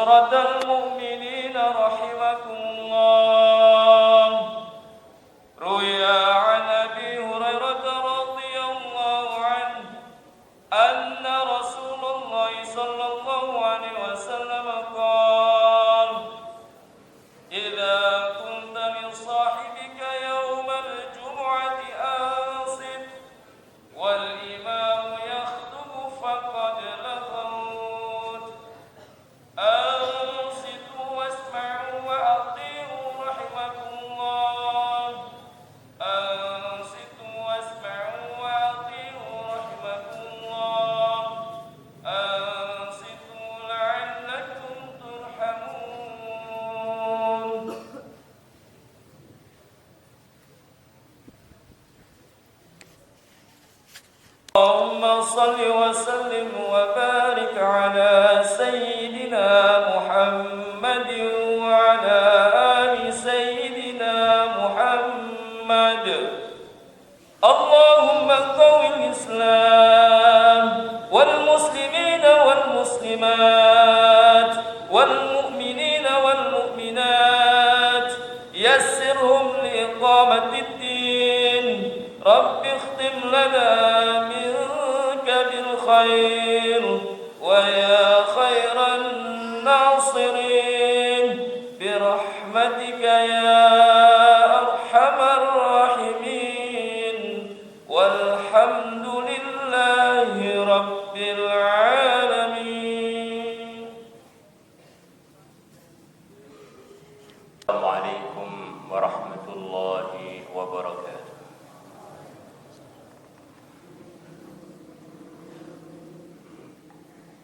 عشرة المؤمنين رحمكم الله. روي عن أبي هريرة رضي الله عنه أن رسول الله صلى الله عليه وسلم قال: إذا كنت من صاحبك يوم الجمعة أنصت والإمام يخطب فقد لغوت. أنصتوا واسمعوا وأطيعوا رحمكم الله. أنصتوا واسمعوا وأطيعوا رحمكم الله. أنصتوا لعلكم ترحمون. اللهم صل وسلم وبارك على سيدنا محمد وعلى آل سيدنا محمد. اللهم قو الإسلام والمسلمين والمسلمات والمؤمنين والمؤمنات، يسرهم لإقامة الدين. رب اختم لنا منك بالخير ويا خير الناصرين برحمتك يا أرحم الراحمين. والحمد لله رب العالمين. السلام عليكم ورحمة الله وبركاته.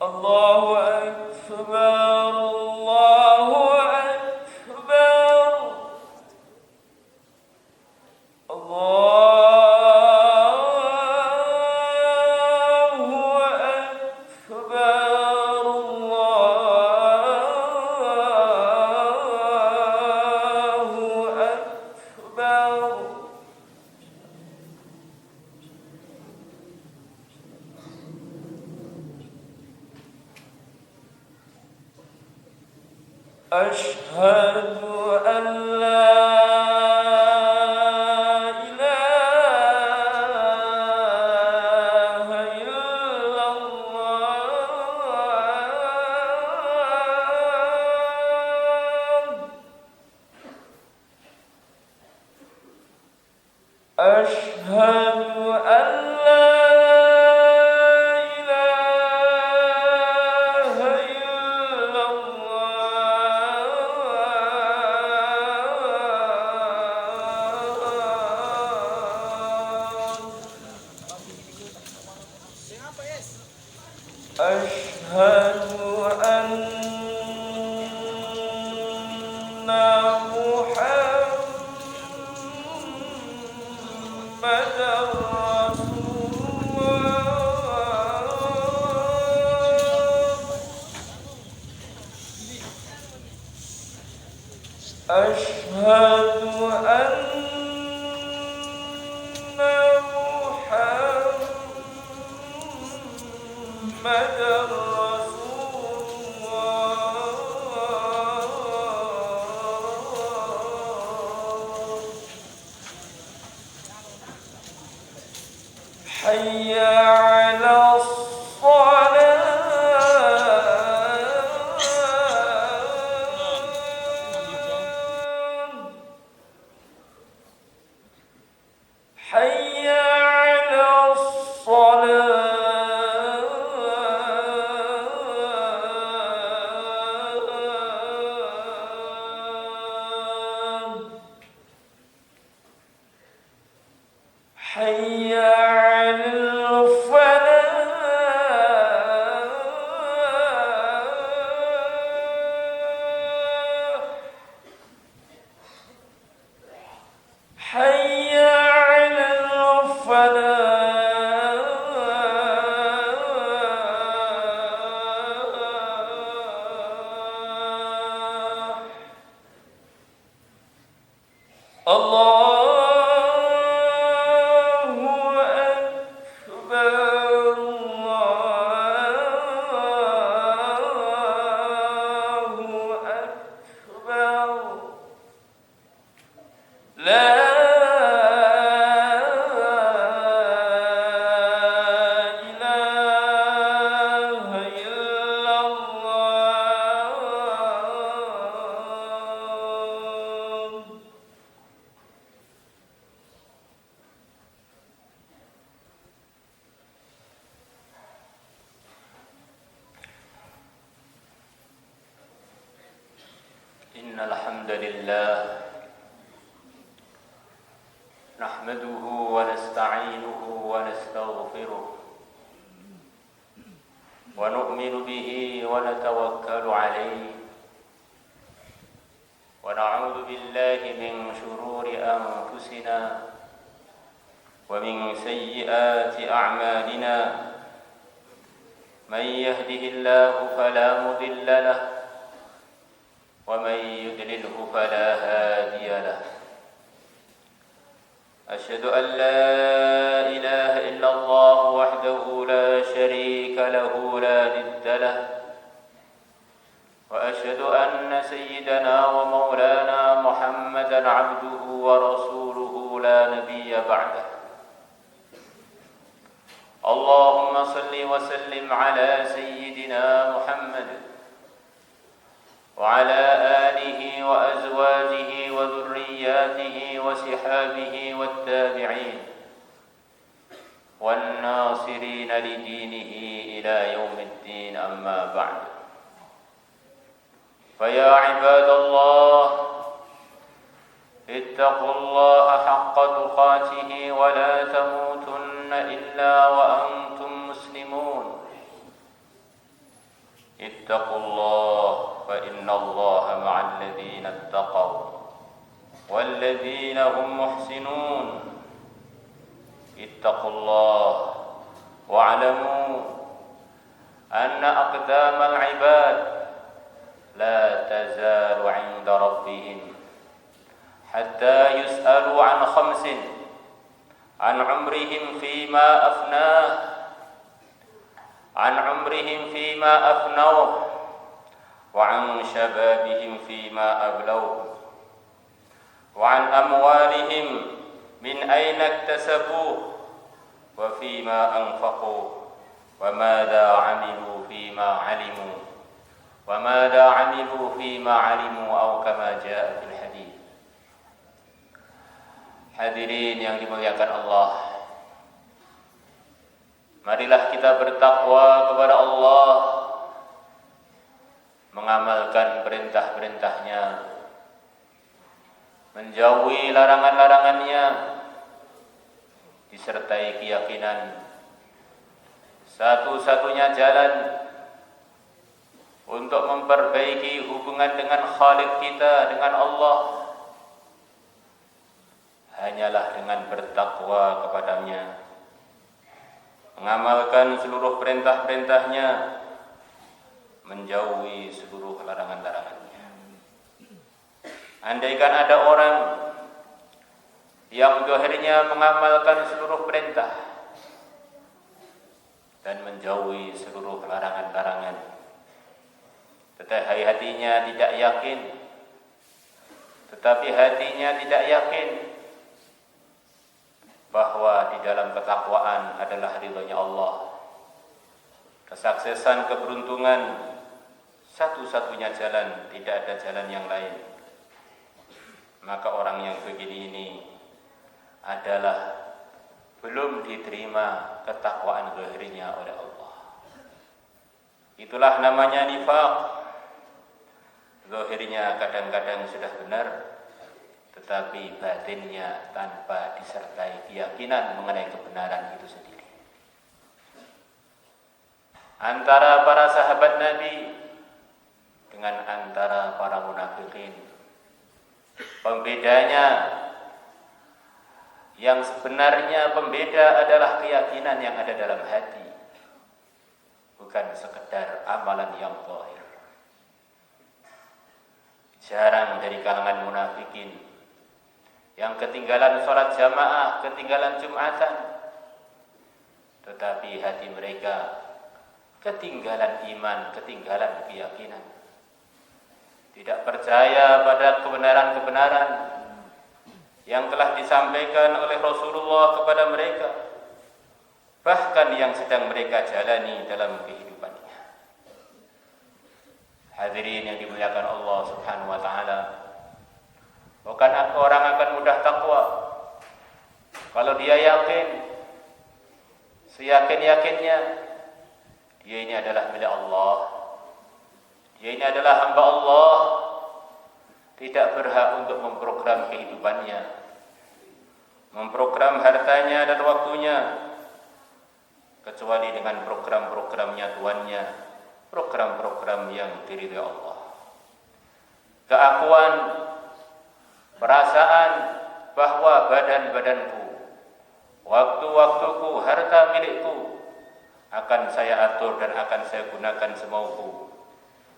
الله أكبر الله أكبر الله أكبر الله أكبر. أشهد أن لا إله إلا الله. أشهد أن لا إله إلا الله. أشهد أن محمدا رسول الله. أشهد أن محمدا رسول الله. حي على الصلاة. حي على الصلاة. إن الحمد لله نحمده ونستعينه ونستغفره ونؤمن به ونتوكل عليه ونعوذ بالله من شرور أنفسنا ومن سيئات أعمالنا من يهده الله فلا مضل له ومن يضلله فلا هادي له أشهد أن لا إله إلا الله وحده لا شريك له لا ند له وأشهد أن سيدنا ومولانا محمدا عبده ورسوله لا نبي بعده اللهم صل وسلم على سيدنا محمد وعلى آله وأزواجه وذرياته وصحابه والتابعين والناصرين لدينه إلى يوم الدين أما بعد فيا عباد الله اتقوا الله حق تقاته ولا تموتن إلا وأنتم مسلمون اتقوا الله فإن الله مع الذين اتقوا والذين هم محسنون اتقوا الله واعلموا أن أقدام العباد لا تزال عند ربهم حتى يسألوا عن خمس عن عمرهم فيما أفناه عن عمرهم فيما أفنوه وعن شبابهم فيما أبلوه وعن أموالهم من أين اكتسبوه وفيما أنفقوا وماذا عملوا فيما علموا وماذا عملوا فيما علموا أو كما جاء في الحديث. Hadirin yang dimuliakan Allah, marilah kita bertakwa kepada Allah, mengamalkan perintah-perintahnya, menjauhi larangan-larangannya, disertai keyakinan satu-satunya jalan untuk memperbaiki hubungan dengan Khalik kita, dengan Allah, hanyalah dengan bertakwa kepadanya, mengamalkan seluruh perintah-perintahnya, menjauhi seluruh larangan-larangannya. Andaikan ada orang yang zahirnya mengamalkan seluruh perintah dan menjauhi seluruh larangan-larangan, tetapi hatinya tidak yakin bahwa di dalam ketakwaan adalah ridhonya Allah, kesuksesan, keberuntungan, satu-satunya jalan, tidak ada jalan yang lain, maka orang yang begini ini adalah belum diterima ketakwaan zahirnya oleh Allah. Itulah namanya nifaq. Zahirnya kadang-kadang sudah benar, tetapi batinnya tanpa disertai keyakinan mengenai kebenaran itu sendiri. Antara para sahabat Nabi dengan antara para munafikin, pembedanya yang sebenarnya pembeda adalah keyakinan yang ada dalam hati, bukan sekedar amalan yang zahir. Jarang dari kalangan munafikin yang ketinggalan sholat jamaah, ketinggalan Jumatan, tetapi hati mereka ketinggalan iman, ketinggalan keyakinan, tidak percaya pada kebenaran-kebenaran yang telah disampaikan oleh Rasulullah kepada mereka, bahkan yang sedang mereka jalani dalam kehidupannya. Hadirin yang dimuliakan Allah Subhanahu wa taala, bukan orang akan mudah takwa kalau dia yakin, seyakin-yakinnya dia ini adalah milik Allah, dia ini adalah hamba Allah, tidak berhak untuk memprogram kehidupannya, memprogram hartanya dan waktunya, kecuali dengan program-programnya Tuannya, program-program yang diridhai Allah. Keakuan, perasaan bahwa badan-badanku, waktu-waktuku, harta milikku akan saya atur dan akan saya gunakan semauku.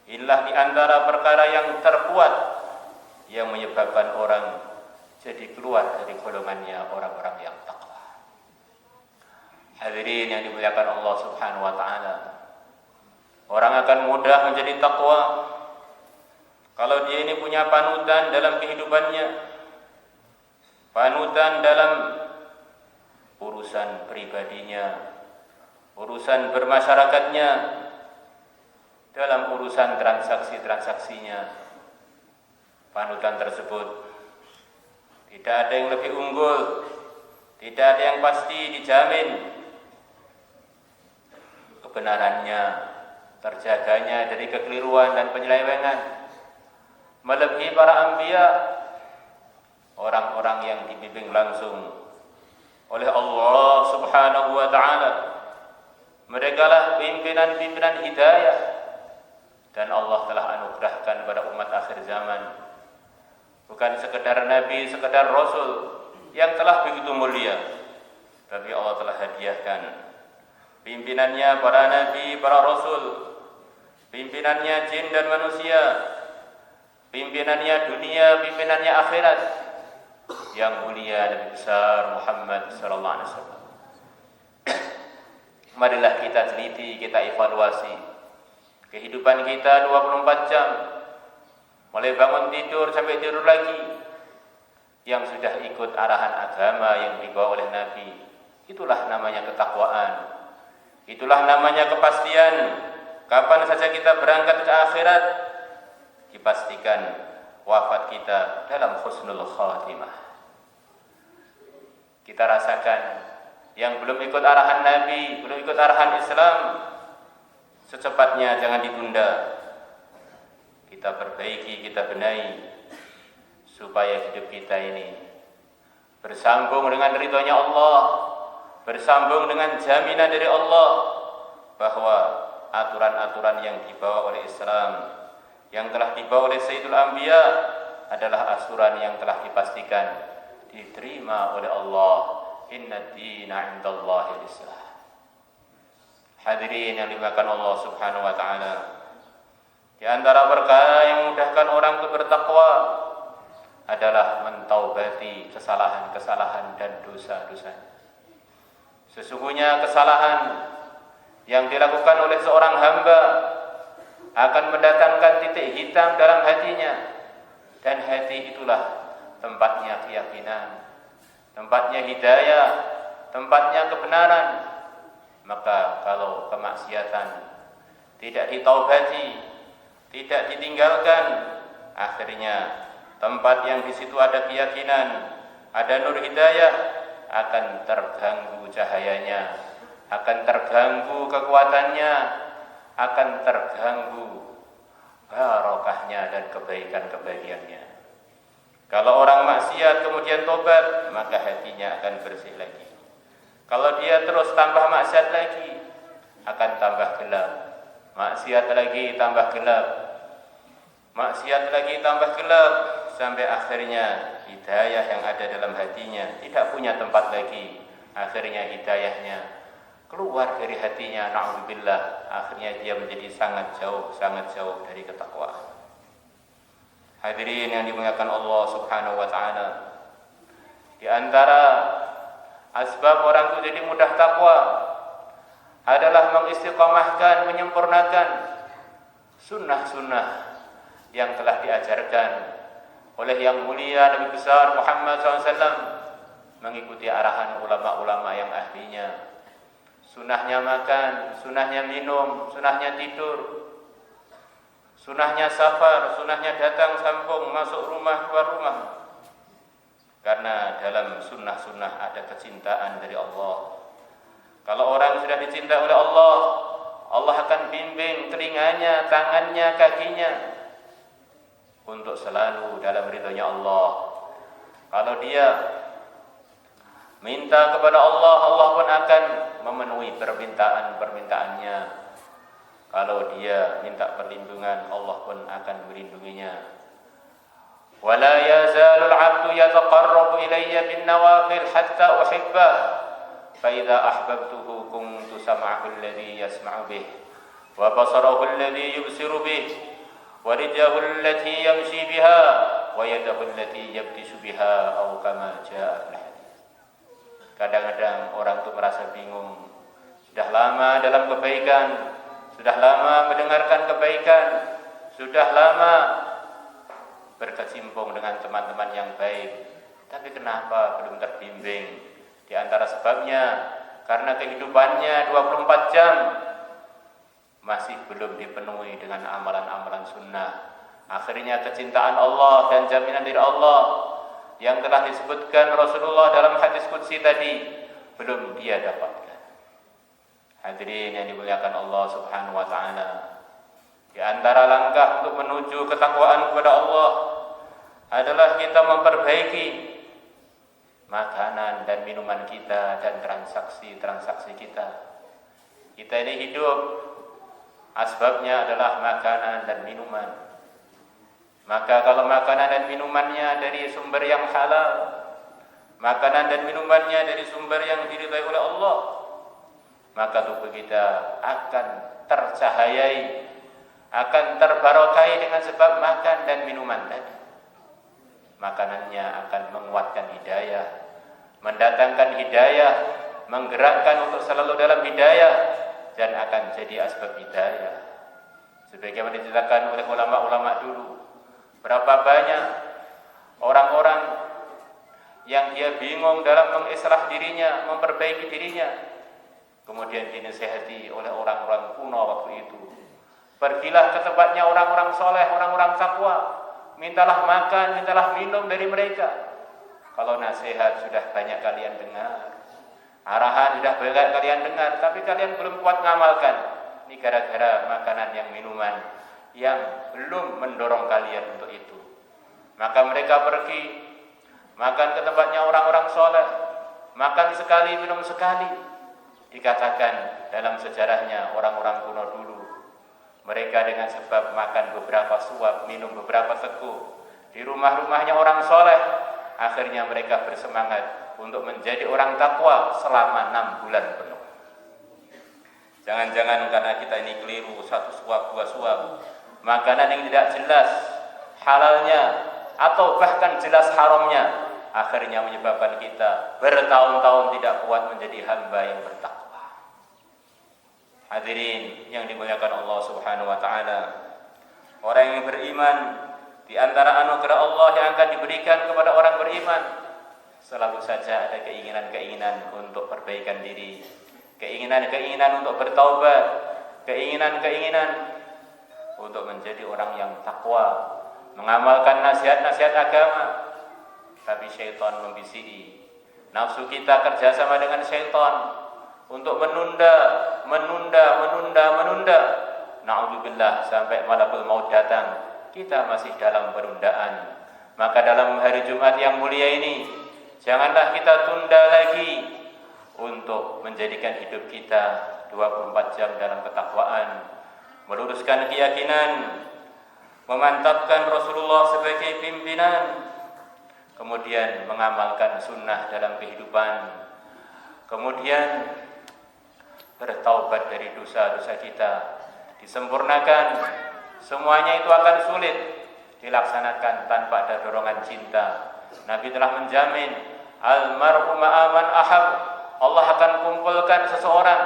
Inilah di antara perkara yang terkuat yang menyebabkan orang jadi keluar dari golongannya orang-orang yang takwa. Hadirin yang dimuliakan Allah Subhanahu wa taala. Orang akan mudah menjadi takwa kalau dia ini punya panutan dalam kehidupannya, panutan dalam urusan pribadinya, urusan bermasyarakatnya, dalam urusan transaksi-transaksinya. Panutan tersebut tidak ada yang lebih unggul, tidak ada yang pasti dijamin kebenarannya, terjaganya dari kekeliruan dan penyelewengan, melebihi para anbiya, orang-orang yang dibimbing langsung oleh Allah Subhanahu wa taala. Mereka lah pimpinan-pimpinan hidayah, dan Allah telah anugerahkan pada umat akhir zaman bukan sekedar nabi, sekedar rasul yang telah begitu mulia, tapi Allah telah hadiahkan pimpinannya para nabi, para rasul, pimpinannya jin dan manusia, pimpinannya dunia, pimpinannya akhirat, yang mulia Nabi besar Muhammad sallallahu alaihi wasallam. Marilah kita teliti, kita evaluasi kehidupan kita 24 jam, mulai bangun tidur sampai tidur lagi, yang sudah ikut arahan agama yang dibawa oleh Nabi. Itulah namanya ketakwaan, itulah namanya kepastian. Kapan saja kita berangkat ke akhirat, dipastikan wafat kita dalam husnul khatimah. Kita rasakan yang belum ikut arahan Nabi, belum ikut arahan Islam, secepatnya jangan ditunda. Kita perbaiki, kita benahi, supaya hidup kita ini bersambung dengan ridhonya Allah, bersambung dengan jaminan dari Allah bahwa aturan-aturan yang dibawa oleh Islam, yang telah dibawa oleh Sayyidul Anbiya, adalah aturan yang telah dipastikan diterima oleh Allah. Inna dina indallahi Islam. Hadirin yang dimuliakan Allah Subhanahu wa taala, di antara perkara yang memudahkan orang untuk bertakwa adalah mentaubati kesalahan-kesalahan dan dosa-dosa. Sesungguhnya kesalahan yang dilakukan oleh seorang hamba akan mendatangkan titik hitam dalam hatinya, dan hati itulah tempatnya keyakinan, tempatnya hidayah, tempatnya kebenaran. Maka kalau kemaksiatan tidak ditaubati, tidak ditinggalkan, akhirnya tempat yang di situ ada keyakinan, ada nur hidayah, akan terganggu cahayanya, akan terganggu kekuatannya, akan terganggu barokahnya dan kebaikan-kebaikannya. Kalau orang maksiat kemudian tobat, maka hatinya akan bersih lagi. Kalau dia terus tambah maksiat lagi, akan tambah gelap. Maksiat lagi tambah gelap, maksiat lagi tambah gelap, sampai akhirnya hidayah yang ada dalam hatinya tidak punya tempat lagi. Akhirnya hidayahnya keluar dari hatinya, na'udzubillah. Akhirnya dia menjadi sangat jauh dari ketakwaan. Hadirin yang dimuliakan Allah Subhanahu wa taala, di antara asbab orang itu jadi mudah takwa adalah mengistiqamahkan, menyempurnakan sunnah-sunnah yang telah diajarkan oleh yang mulia Nabi besar Muhammad SAW, mengikuti arahan ulama-ulama yang ahlinya. Sunnahnya makan, sunnahnya minum, sunnahnya tidur, sunnahnya safar, sunnahnya datang sambung, masuk rumah, keluar rumah. Karena dalam sunnah-sunnah ada kecintaan dari Allah. Kalau orang sudah dicintai oleh Allah, Allah akan bimbing telinganya, tangannya, kakinya. untuk selalu dalam ridhonya Allah. Kalau dia minta kepada Allah, Allah pun akan memenuhi permintaan-permintaannya. Kalau dia minta perlindungan, Allah pun akan melindunginya. ولا يزال العبد يتقرب إلي بالنوافل حتى أحبه فإذا أحببته كنت سمعه الذي يسمع به وبصره الذي يبصر به ورجله التي يمشي بها ويده التي يبطش بها أو كما جاء في الحديث. Kadang-kadang orang itu merasa bingung, sudah lama dalam kebaikan, sudah lama mendengarkan kebaikan, sudah lama berkecimpung dengan teman-teman yang baik, tapi kenapa belum terbimbing? Di antara sebabnya karena kehidupannya 24 jam masih belum dipenuhi dengan amalan-amalan sunnah. Akhirnya kecintaan Allah dan jaminan dari Allah yang telah disebutkan Rasulullah dalam hadis qudsi tadi belum dia dapatkan. Hadirin yang dimuliakan Allah Subhanahu wa taala, di antara langkah untuk menuju ketakwaan kepada Allah adalah kita memperbaiki makanan dan minuman kita dan transaksi kita. Kita ini hidup, asbabnya adalah makanan dan minuman. Maka kalau makanan dan minumannya dari sumber yang halal, makanan dan minumannya dari sumber yang diridhai oleh Allah, maka tubuh kita akan tercahayai, akan terbarokai dengan sebab makan dan minuman tadi. Makanannya akan menguatkan hidayah, mendatangkan hidayah, menggerakkan untuk selalu dalam hidayah, dan akan jadi asbab hidayah. Sebagaimana diceritakan oleh ulama-ulama dulu, berapa banyak orang-orang yang dia bingung dalam mengislah dirinya, memperbaiki dirinya, kemudian dinasihati oleh orang-orang kuno waktu itu. Pergilah ke tempatnya orang-orang soleh, orang-orang takwa, mintalah makan, mintalah minum dari mereka. Kalau nasihat sudah banyak kalian dengar, arahan sudah banyak kalian dengar, tapi kalian belum kuat ngamalkan. Ini gara-gara makanan yang minuman yang belum mendorong kalian untuk itu. Maka mereka pergi makan ke tempatnya orang-orang soleh, makan sekali, minum sekali. Dikatakan dalam sejarahnya orang-orang kuno dulu, mereka dengan sebab makan beberapa suap, minum beberapa teguk di rumah-rumahnya orang soleh, akhirnya mereka bersemangat untuk menjadi orang takwa selama 6 bulan penuh. Jangan-jangan karena kita ini keliru, 1 suap, 2 suap, makanan yang tidak jelas halalnya atau bahkan jelas haramnya, akhirnya menyebabkan kita bertahun-tahun tidak kuat menjadi hamba yang bertakwa. Hadirin yang dimuliakan Allah Subhanahu wa taala, orang yang beriman, di antara anugerah Allah yang akan diberikan kepada orang beriman, selalu saja ada keinginan-keinginan untuk perbaikan diri, keinginan-keinginan untuk bertaubat, keinginan-keinginan untuk menjadi orang yang takwa, mengamalkan nasihat-nasihat agama. Tapi syaitan membisiki, nafsu kita kerjasama dengan syaitan untuk menunda. Na'udzubillah, sampai malakul maut datang, kita masih dalam penundaan. Maka dalam hari Jumat yang mulia ini, janganlah kita tunda lagi untuk menjadikan hidup kita 24 jam dalam ketakwaan, meluruskan keyakinan, memantapkan Rasulullah sebagai pimpinan, kemudian mengamalkan sunnah dalam kehidupan, kemudian bertaubat dari dosa-dosa kita, disempurnakan. Semuanya itu akan sulit dilaksanakan tanpa ada dorongan cinta. Nabi telah menjamin, almar'u ma'a man ahab, Allah akan kumpulkan seseorang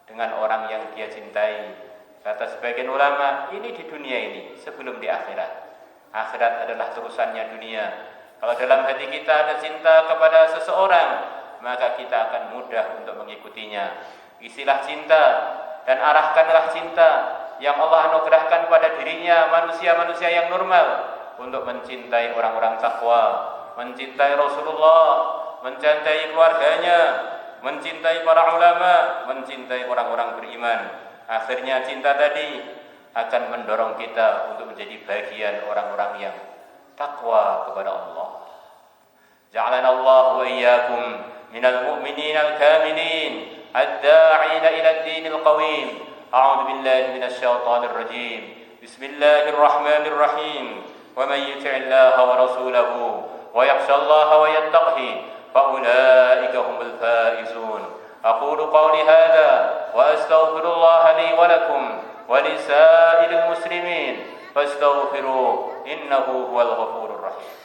dengan orang yang dia cintai. Kata sebagian ulama, ini di dunia ini, sebelum di akhirat. Akhirat adalah terusannya dunia. Kalau dalam hati kita ada cinta kepada seseorang, maka kita akan mudah untuk mengikutinya. Isilah cinta dan arahkanlah cinta yang Allah anugerahkan pada dirinya manusia-manusia yang normal untuk mencintai orang-orang takwa, mencintai Rasulullah, mencintai keluarganya, mencintai para ulama, mencintai orang-orang beriman. Akhirnya cinta tadi akan mendorong kita untuk menjadi bagian orang-orang yang takwa kepada Allah. Ja'alana Allah wa iyyakum minal mu'minin al-kamilin ad-da'ina ila ad-dinil qawim. A'udzu billahi minasy syaithanir rajim. Bismillahirrahmanirrahim. Wa may yuti'illaha wa rasulahu wa yakhshallaha wa yattaqihi fa ulaika humul faizun. Aqulu qawli hadha wa astaghfirullaha li wa lakum wa lisa'iril muslimin fastaghfiruhu innahu huwal ghafurur rahim.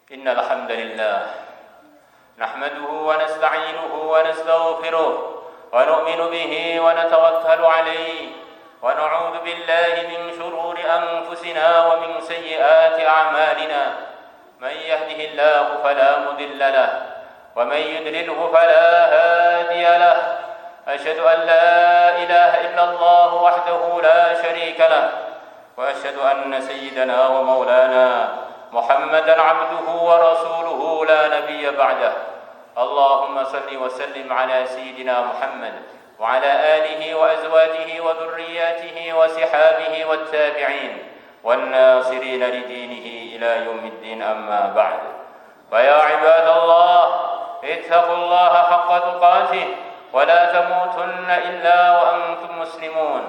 Innal hamdalillah nahmaduhu wa nasta'inuhu wa nastaghfiruh wa nu'minu bihi wa natawakkalu alayhi wa na'udzu billahi min shururi anfusina wa min sayyiati a'malina man yahdihillahu fala mudilla lahu wa man yudlilhu fala hadiya lahu ashhadu an la ilaha illallah wahdahu la sharika lahu wa ashhadu anna sayyidana wa maulana محمدا عبده ورسوله لا نبي بعده اللهم صل وسلم على سيدنا محمد وعلى آله وأزواجه وذرياته وصحابه والتابعين والناصرين لدينه إلى يوم الدين أما بعد فيا عباد الله اتقوا الله حق تقاته ولا تموتن إلا وأنتم مسلمون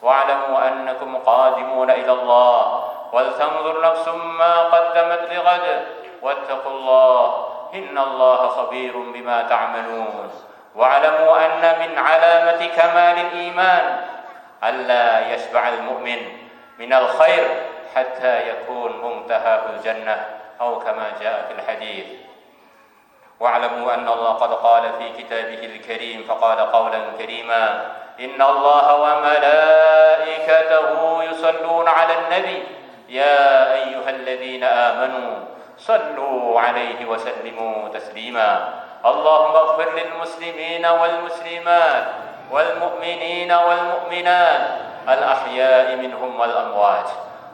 واعلموا أنكم قادمون إلى الله ولتنظر نفس ما قدمت لغد واتقوا الله إن الله خبير بما تعملون واعلموا أن من علامة كمال الإيمان ألا يشبع المؤمن من الخير حتى يكون منتهى الجنة أو كما جاء في الحديث واعلموا أن الله قد قال في كتابه الكريم فقال قولا كريما إن الله وملائكته يصلون على النبي يا أيها الذين آمنوا صلوا عليه وسلموا تسليما اللهم اغفر للمسلمين والمسلمات والمؤمنين والمؤمنات الأحياء منهم والأموات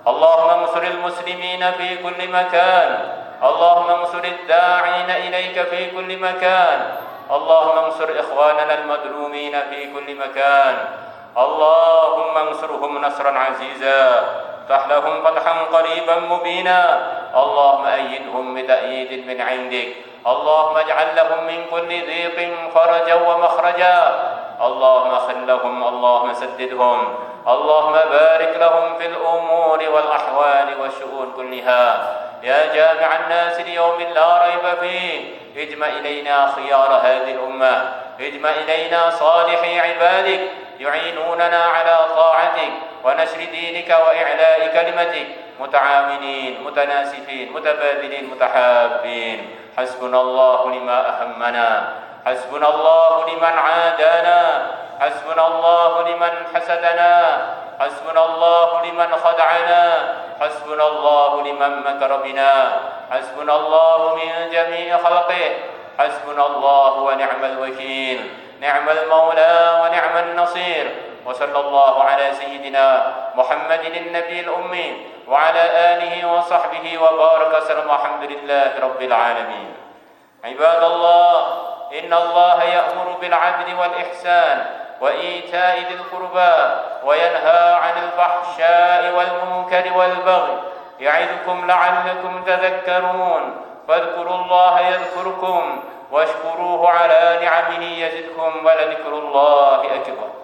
اللهم انصر المسلمين في كل مكان اللهم انصر الداعين إليك في كل مكان اللهم انصر إخواننا المظلومين في كل مكان اللهم انصرهم نصرا عزيزا افتح لهم فتحا قريبا مبينا اللهم أيدهم بتأييد من عندك اللهم اجعل لهم من كل ضيق فرجا ومخرجا اللهم خلهم اللهم سددهم اللهم بارك لهم في الأمور والأحوال والشؤون كلها يا جامع الناس ليوم لا ريب فيه اجمع إلينا خيار هذه الأمة اجمع إلينا صالحي عبادك يعينوننا على طاعتك ونشر دينك وإعلاء كلمتك متعاونين متناسفين متبادلين متحابين حسبنا الله لما أهمنا حسبنا الله لمن عادانا حسبنا الله لمن حسدنا حسبنا الله لمن خدعنا حسبنا الله لمن مكر بنا حسبنا الله من جميع خلقه حسبنا الله ونعم الوكيل نعم المولى ونعم النصير وصلى الله على سيدنا محمد النبي الأمي وعلى آله وصحبه وبارك وسلم الحمد لله رب العالمين عباد الله إن الله يأمر بالعدل والإحسان وإيتاء ذي القربى وينهى عن الفحشاء والمنكر والبغي يعظكم لعلكم تذكرون فاذكروا الله يذكركم واشكروه على نعمه يزدكم ولذكر الله أكبر